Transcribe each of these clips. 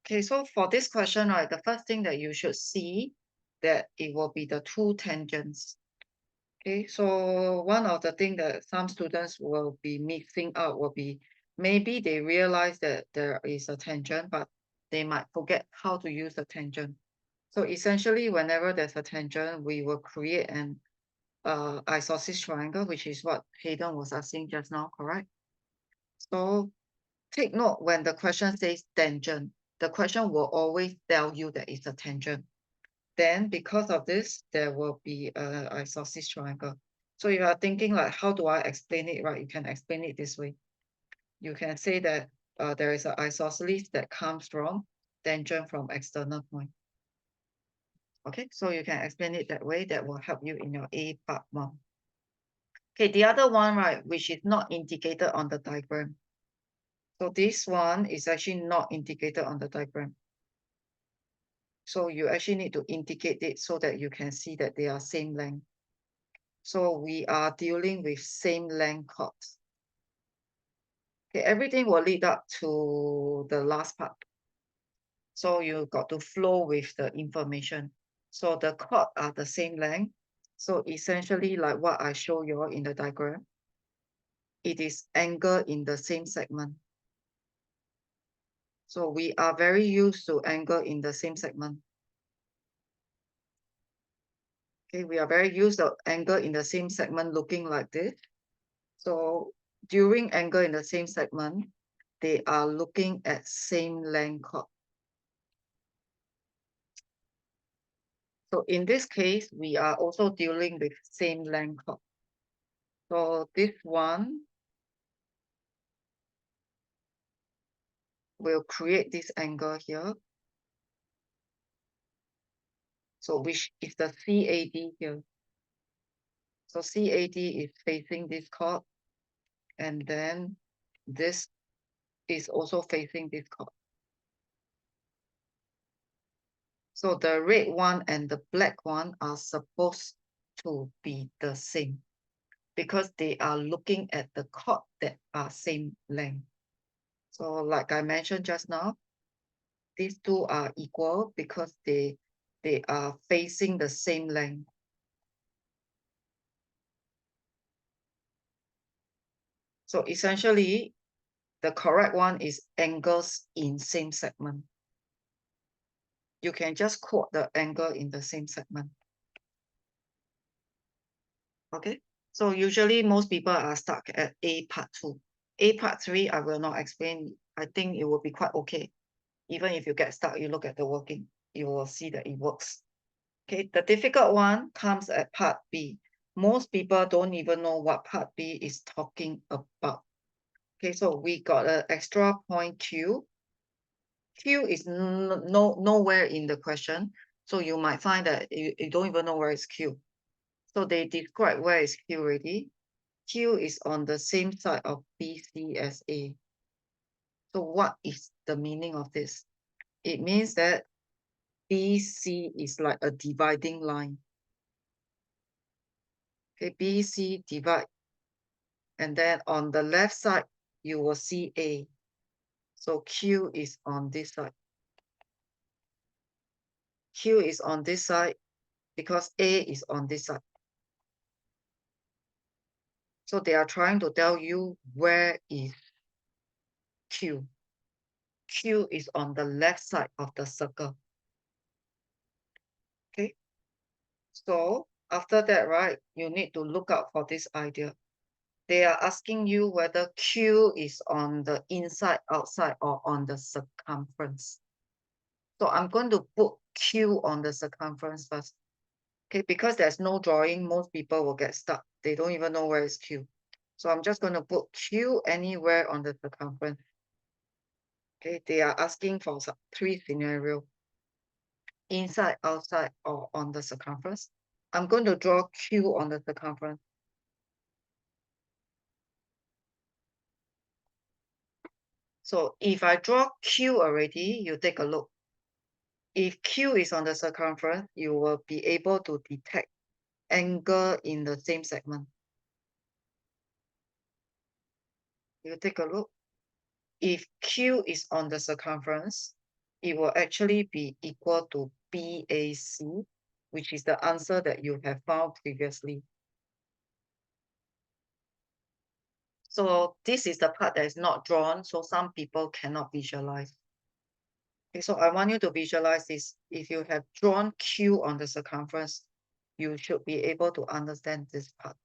Okay, so for this question, right, the first thing that you should see that it will be the two tangents. Okay, so one of the things that some students will be mixing out will be maybe they realize that there is a tangent, but they might forget how to use the tangent. So essentially, whenever there's a tangent, we will create an isosceles triangle, which is what Hayden was asking just now, correct? So take note when the question says tangent, the question will always tell you that it's a tangent. Then because of this, there will be a isosceles triangle. So if you are thinking like, how do I explain it, right? You can explain it this way. You can say that there is an isosceles that comes from tangent from external point. Okay, so you can explain it that way. That will help you in your A part 1. Okay, the other one, right, which is not indicated on the diagram. So this one is actually not indicated on the diagram. So you actually need to indicate it so that you can see that they are same length. So we are dealing with same length chords. Okay, everything will lead up to the last part. So you got to flow with the information. So the chord are the same length. So essentially like what I show you in the diagram, it is angle in the same segment. So we are very used to angle in the same segment. Okay, we are very used to angle in the same segment looking like this. So during angle in the same segment, they are looking at same length chord. So in this case, we are also dealing with same length chord. So this one will create this angle here. So which is the CAD here. So CAD is facing this chord, and then this is also facing this chord. So the red one and the black one are supposed to be the same because they are looking at the chord that are same length. So like I mentioned just now, these two are equal because they are facing the same length. So essentially, the correct one is angles in same segment. You can just quote the angle in the same segment. Okay, so usually most people are stuck at A part 2. A part 3, I will not explain. I think it will be quite okay. Even if you get stuck, you look at the working, you will see that it works. Okay, the difficult one comes at part B. Most people don't even know what part B is talking about. Okay, so we got an extra point Q. Q is nowhere in the question. So you might find that you don't even know where is Q. So they describe where is Q already. Q is on the same side of BC as A. So what is the meaning of this? It means that BC is like a dividing line. Okay, BC divide. And then on the left side, you will see A. So Q is on this side. Q is on this side because A is on this side. So they are trying to tell you where is Q. Q is on the left side of the circle. Okay. So after that, right, you need to look out for this idea. They are asking you whether Q is on the inside, outside, or on the circumference. So I'm going to put Q on the circumference first. Okay, because there's no drawing, most people will get stuck. They don't even know where is Q. So I'm just going to put Q anywhere on the circumference. Okay, they are asking for 3 scenarios. Inside, outside, or on the circumference. I'm going to draw Q on the circumference. So if I draw Q already, you take a look. If Q is on the circumference, you will be able to detect angle in the same segment. You take a look. If Q is on the circumference, it will actually be equal to BAC, which is the answer that you have found previously. So this is the part that is not drawn, so some people cannot visualize. Okay, so I want you to visualize this. If you have drawn Q on the circumference, you should be able to understand this part.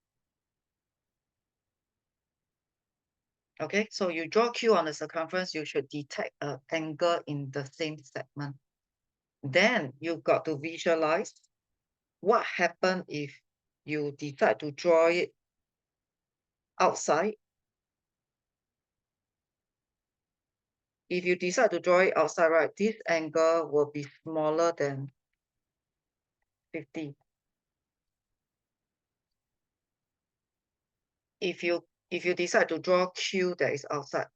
Okay, so you draw Q on the circumference, you should detect an angle in the same segment. Then you've got to visualize what happens if you decide to draw it outside. If you decide to draw it outside, right, this angle will be smaller than 50. If you decide to draw Q that is outside,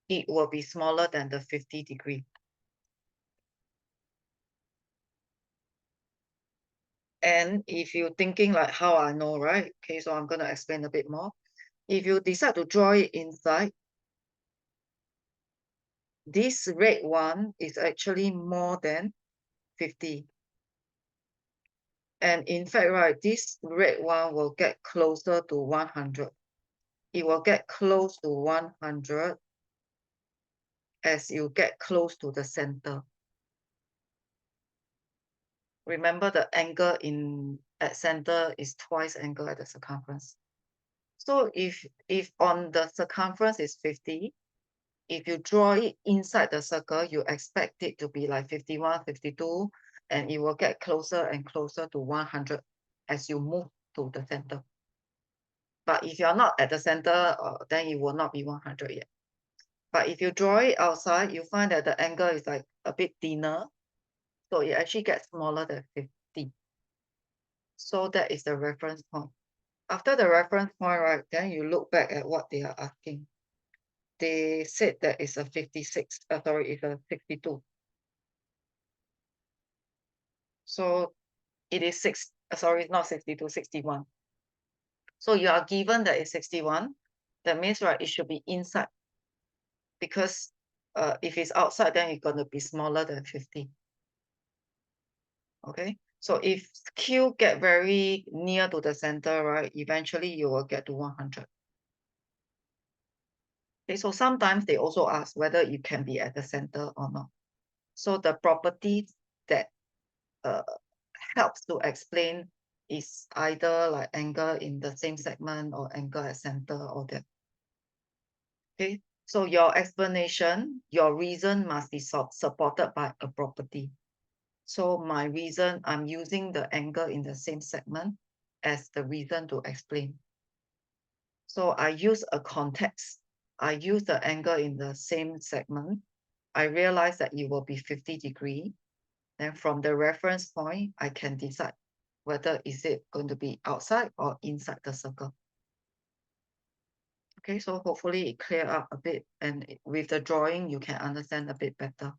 it will be smaller than the 50 degree. And if you're thinking like how I know, right? Okay, so I'm going to explain a bit more. If you decide to draw it inside, this red one is actually more than 50. And in fact, right, this red one will get closer to 100. It will get close to 100 as you get close to the center. Remember the angle at center is twice angle at the circumference. So if on the circumference is 50, if you draw it inside the circle, you expect it to be like 51, 52, and it will get closer and closer to 100 as you move to the center. But if you're not at the center, then it will not be 100 yet. But if you draw it outside, you find that the angle is like a bit thinner. So it actually gets smaller than 50. So that is the reference point. After the reference point, right, then you look back at what they are asking. They said that it's a 56, it's a 62. So it is not 62, 61. So you are given that it's 61. That means, right, it should be inside. Because if it's outside, then it's going to be smaller than 50. Okay, so if Q get very near to the center, right, eventually you will get to 100. Okay, so sometimes they also ask whether you can be at the center or not. So the properties that helps to explain is either like angle in the same segment or angle at center or that. Okay, so your explanation, your reason must be supported by a property. So my reason, I'm using the angle in the same segment as the reason to explain. So I use a context. I use the angle in the same segment. I realize that it will be 50 degree. Then from the reference point, I can decide whether is it going to be outside or inside the circle. Okay, so hopefully it clear up a bit, and with the drawing, you can understand a bit better.